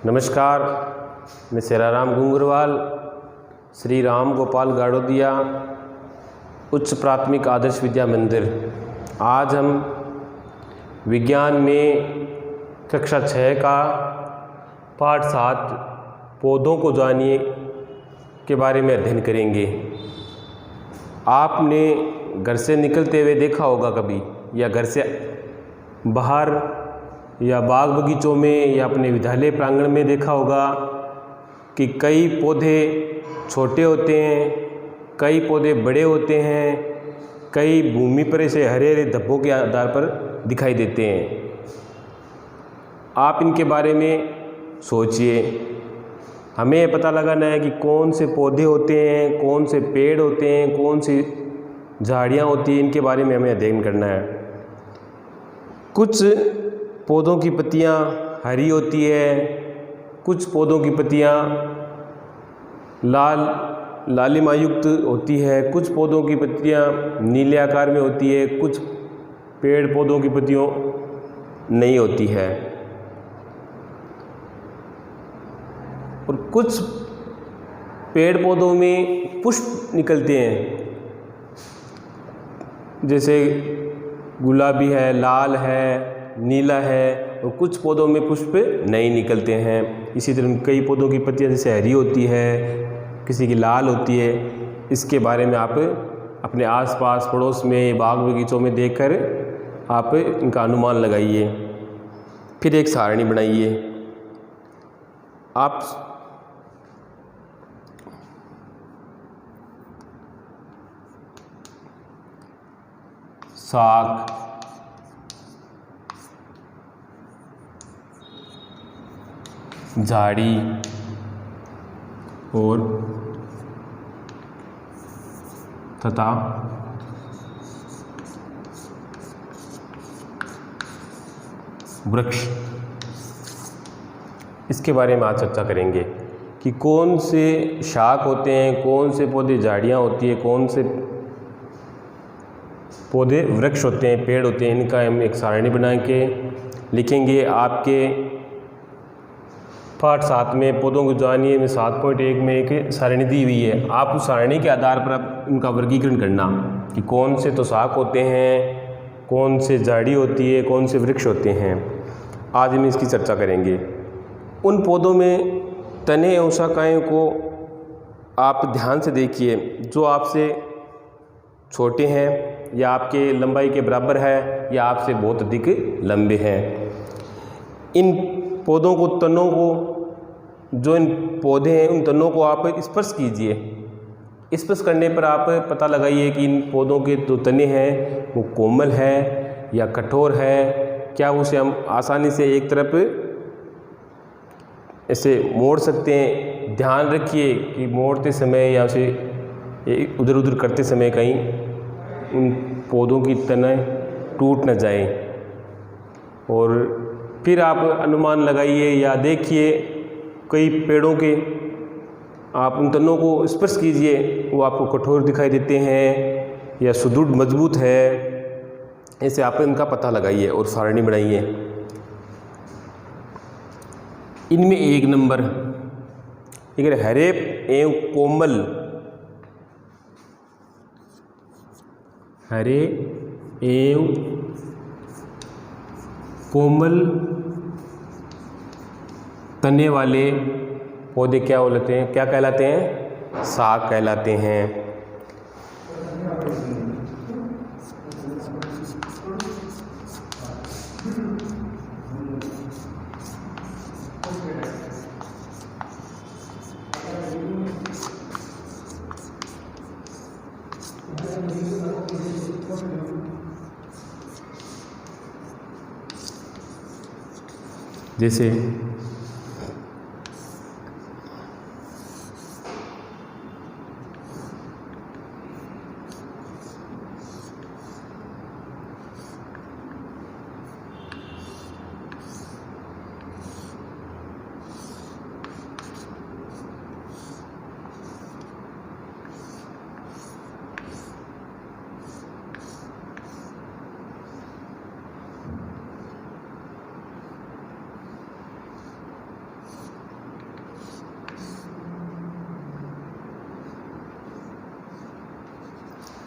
नमस्कार, मैं सेराराम गुंगरवाल श्री राम गोपाल गाड़ोदिया उच्च प्राथमिक आदर्श विद्या मंदिर। आज हम विज्ञान में कक्षा 6 का पाठ 7 पौधों को जानिए के बारे में अध्ययन करेंगे। आपने घर से निकलते हुए देखा होगा कभी, या घर से बाहर या बाग बगीचों में या अपने विद्यालय प्रांगण में देखा होगा कि कई पौधे छोटे होते हैं, कई पौधे बड़े होते हैं, कई भूमि पर से हरे हरे धब्बों के आधार पर दिखाई देते हैं। आप इनके बारे में सोचिए। हमें ये पता लगाना है कि कौन से पौधे होते हैं, कौन से पेड़ होते हैं, कौन सी झाड़ियाँ होती हैं, इनके बारे में हमें अध्ययन करना है। कुछ पौधों की पत्तियाँ हरी होती है, कुछ पौधों की पत्तियाँ लालिमा युक्त होती है, कुछ पौधों की पत्तियाँ नीले आकार में होती है, कुछ पेड़ पौधों की पत्तियों नहीं होती है, और कुछ पेड़ पौधों में पुष्प निकलते हैं, जैसे गुलाबी है, लाल है, नीला है, और कुछ पौधों में पुष्प नहीं निकलते हैं। इसी तरह कई पौधों की पत्तियां जैसे हरी होती है, किसी की लाल होती है। इसके बारे में आप अपने आसपास पड़ोस में बाग बगीचों में देखकर आप इनका अनुमान लगाइए। फिर एक सारणी बनाइए। आप साग, झाड़ी और तथा वृक्ष, इसके बारे में आज चर्चा करेंगे कि कौन से शाख होते हैं, कौन से पौधे झाड़ियाँ होती है, कौन से पौधे वृक्ष होते हैं, पेड़ होते हैं। इनका हम एक सारणी बना के लिखेंगे। आपके पाठ 7 में पौधों को जानिए में 7.1 में एक सारणी दी हुई है। आप उस सारणी के आधार पर आप उनका वर्गीकरण करना कि कौन से तो शाख होते हैं, कौन से झाड़ी होती है, कौन से वृक्ष होते हैं। आज हम इसकी चर्चा करेंगे। उन पौधों में तने एवं शाखाएं को आप ध्यान से देखिए जो आपसे छोटे हैं या आपके लंबाई के बराबर है या आपसे बहुत अधिक लंबे हैं। इन पौधों को, तनों को, जो इन पौधे हैं उन तनों को आप स्पर्श कीजिए। स्पर्श करने पर आप पता लगाइए कि इन पौधों के जो तने हैं वो कोमल है या कठोर है। क्या उसे हम आसानी से एक तरफ ऐसे मोड़ सकते हैं? ध्यान रखिए कि मोड़ते समय या उसे उधर उधर करते समय कहीं उन पौधों की तने टूट न जाए। और फिर आप अनुमान लगाइए या देखिए कई पेड़ों के आप उन तनों को स्पर्श कीजिए, वो आपको कठोर दिखाई देते हैं या सुदृढ़ मजबूत है। ऐसे आप इनका पता लगाइए और सारणी बनाइए। इनमें 1 नंबर, अगर हरे एवं कोमल, हरे एवं कोमल तने वाले पौधे क्या कहलाते हैं? शाक कहलाते हैं। जैसे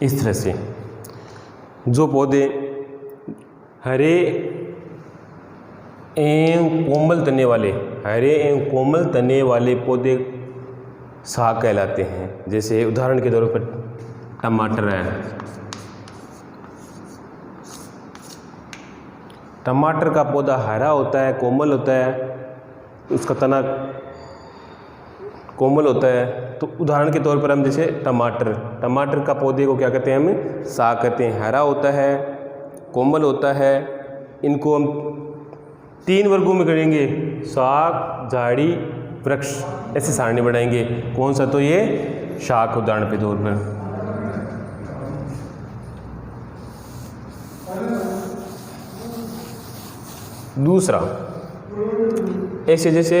इस तरह से जो पौधे हरे एवं कोमल तने वाले, हरे एवं कोमल तने वाले पौधे साग कहलाते हैं। जैसे उदाहरण के तौर पर टमाटर है। टमाटर का पौधा हरा होता है, कोमल होता है, उसका तना कोमल होता है। तो उदाहरण के तौर पर हम जैसे टमाटर का पौधे को क्या कहते हैं, हम साग कहते हैं। हरा होता है, कोमल होता है। इनको हम 3 वर्गों में करेंगे, साग, झाड़ी, वृक्ष, ऐसे सारणी बनाएंगे। कौन सा? तो ये शाक उदाहरण के तौर पर। दूसरा, ऐसे जैसे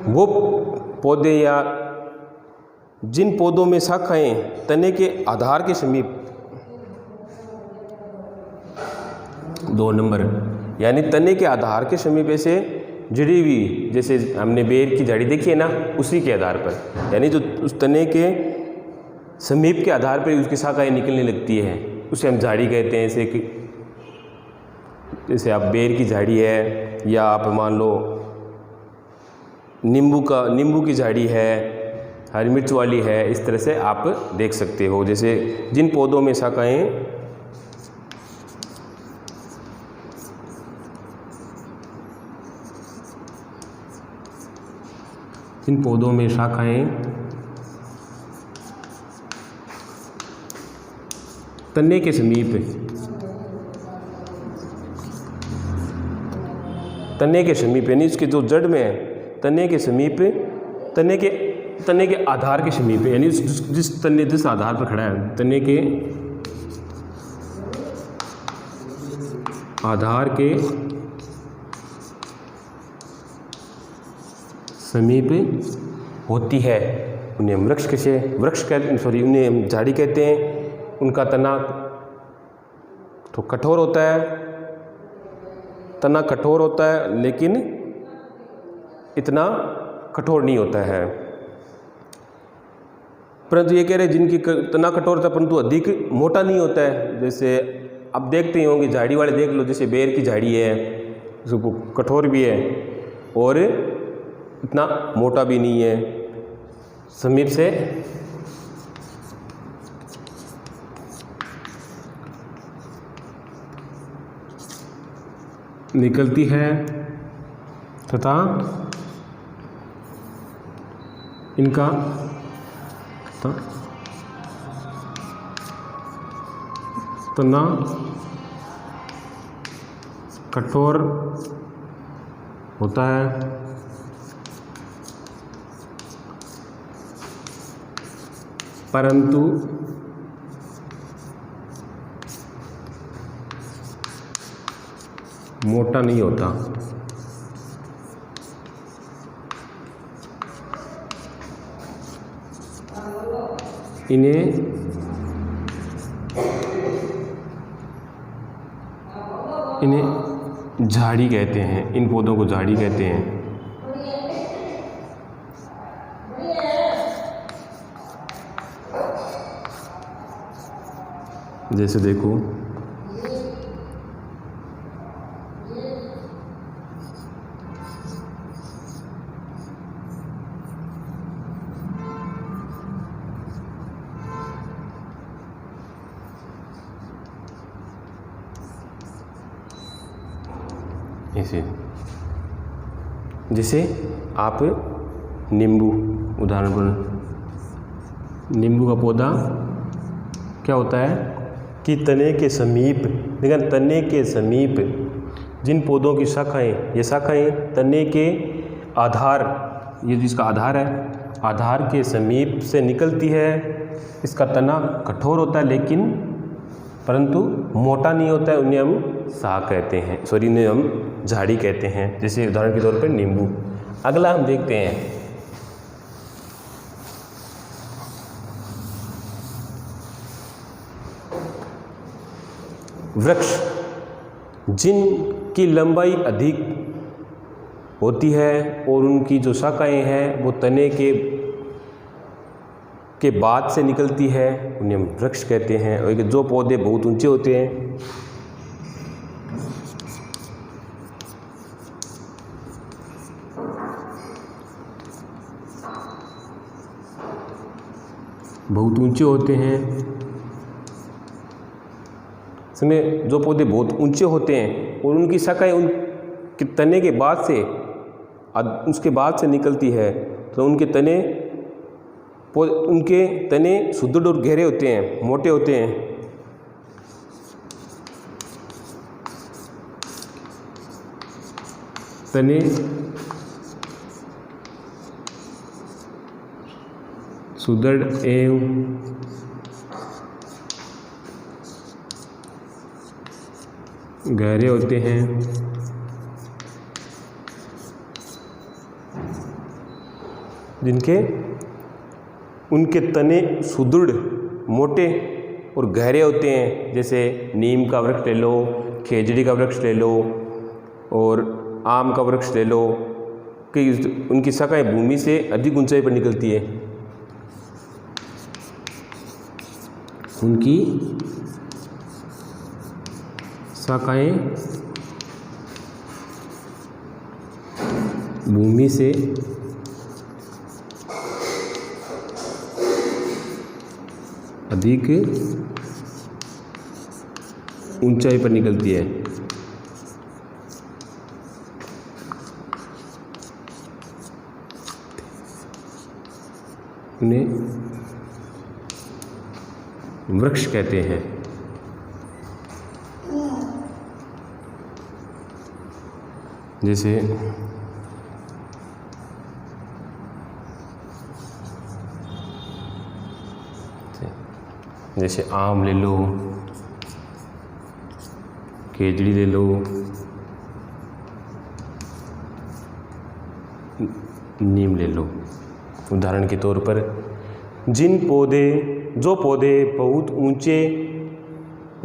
वो पौधे या जिन पौधों में शाखाएं तने के आधार के समीप, 2 नंबर, यानी तने के आधार के समीप ऐसे जुड़ी हुई, जैसे हमने बेर की झाड़ी देखी है ना, उसी के आधार पर, यानी जो उस तने के समीप के आधार पर उसकी शाखाएं निकलने लगती है, उसे हम झाड़ी कहते हैं। जैसे आप बेर की झाड़ी है, या आप मान लो नींबू की झाड़ी है, हरी मिर्च वाली है, इस तरह से आप देख सकते हो। जैसे जिन पौधों में शाखाएं तने के समीप, यानी इसके जो जड़ में है, तने के समीप, तने के आधार के समीप, यानी जिस आधार पर खड़ा है, तने के आधार के समीप होती है, उन्हें हम उन्हें हम झाड़ी कहते हैं। उनका तना तो कठोर होता है, लेकिन इतना कठोर नहीं होता है। परंतु ये कह रहे हैं जिनकी तना कठोर होता है परंतु अधिक मोटा नहीं होता है। जैसे आप देखते ही होंगे, झाड़ी वाले देख लो, जैसे बेर की झाड़ी है, उसको कठोर भी है और इतना मोटा भी नहीं है, समीप से निकलती है तथा इनका तना कठोर होता है, परंतु मोटा नहीं होता। इन्हें झाड़ी कहते हैं, इन पौधों को झाड़ी कहते हैं। जैसे देखो, ऐसे जैसे आप नींबू, उदाहरण पर नींबू का पौधा क्या होता है कि तने के समीप, लेकिन तने के समीप जिन पौधों की शाखाएं, ये शाखाएं तने के आधार, ये जिसका आधार है, आधार के समीप से निकलती है। इसका तना कठोर होता है लेकिन परंतु मोटा नहीं होता है, उन्हें हम साग कहते हैं, उन्हें हम झाड़ी कहते हैं। जैसे उदाहरण के तौर पर नींबू। अगला हम देखते हैं वृक्ष, जिनकी लंबाई अधिक होती है और उनकी जो शाखाएं हैं वो तने के के बाद से निकलती है उन्हें हम वृक्ष कहते हैं। और जो पौधे बहुत ऊंचे होते हैं, बहुत ऊंचे होते हैं, इसमें जो पौधे बहुत ऊंचे होते हैं और उनकी शाखाएं उनके तने के बाद से उसके बाद से निकलती है, तो उनके तने सुदृढ़ और गहरे होते हैं, मोटे होते हैं। तने सुदृढ़ एवं गहरे होते हैं। उनके तने सुदृढ़, मोटे और गहरे होते हैं। जैसे नीम का वृक्ष ले लो, खेजड़ी का वृक्ष ले लो और आम का वृक्ष ले लो, कि उनकी शाखाएं भूमि से अधिक ऊंचाई पर निकलती है। उनकी शाखाएं भूमि से अधिक ऊंचाई पर निकलती है। उन्हें वृक्ष कहते हैं। जैसे आम ले लो, केजड़ी ले लो, नीम ले लो। उदाहरण के तौर पर जो पौधे बहुत ऊंचे,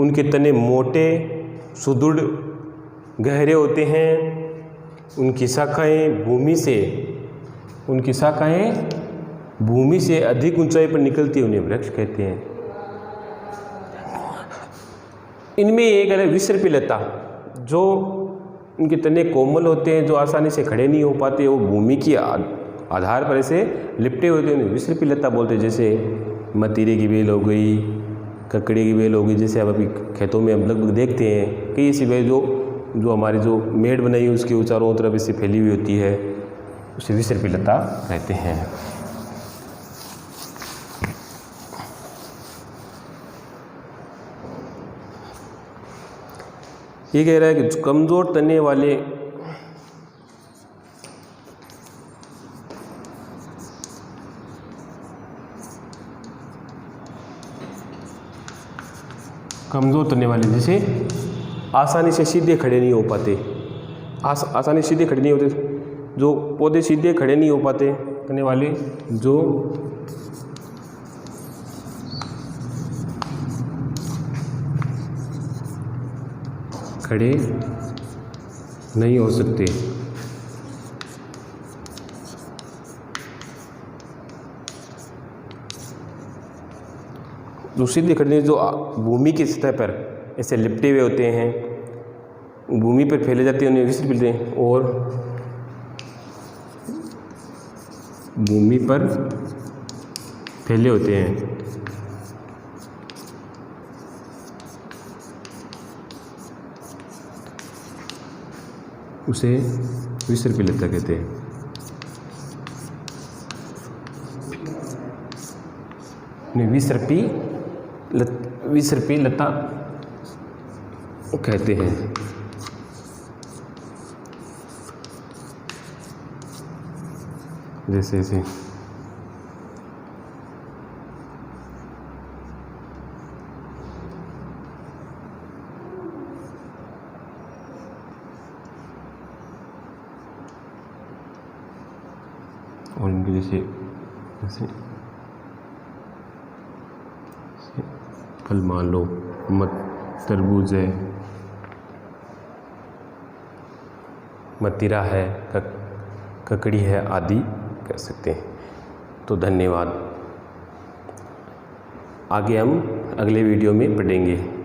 उनके तने मोटे, सुदृढ़, गहरे होते हैं, उनकी शाखाएं भूमि से अधिक ऊंचाई पर निकलती है, उन्हें वृक्ष कहते हैं। इनमें एक है विसर्पी लता, जो उनके तने कोमल होते हैं, जो आसानी से खड़े नहीं हो पाते, वो भूमि की आधार पर ऐसे लिपटे होते हैं, उन्हें विसर्पी लता बोलते हैं। जैसे मतीरे की बेल हो गई, ककड़ी की बेल हो गई, जैसे अब अभी खेतों में हम लगभग देखते हैं कई ऐसी बेल जो हमारी जो मेड़ बनाई है उसके चारों तरफ इससे फैली हुई होती है, उसे विसर्पी लता कहते हैं। ये कह रहा है कि कमज़ोर तने वाले जैसे आसानी से सीधे खड़े नहीं हो पाते, आसानी से सीधे खड़े नहीं होते, जो पौधे सीधे खड़े नहीं हो पाते, तने वाले जो खड़े नहीं हो सकते, जो सीधे खड़े जो भूमि की सतह पर ऐसे लिपटे हुए होते हैं, भूमि पर फैले जाते हैं, उन्हें विसर्पी बोलते हैं। और भूमि पर फैले होते हैं, उसे विसर्पी लता कहते हैं। विसर्पी लता कहते हैं। जैसे और इनके जैसे फल मान लो, तरबूज है, मतीरा है, ककड़ी है आदि कह सकते हैं। तो धन्यवाद। आगे हम अगले वीडियो में पढ़ेंगे।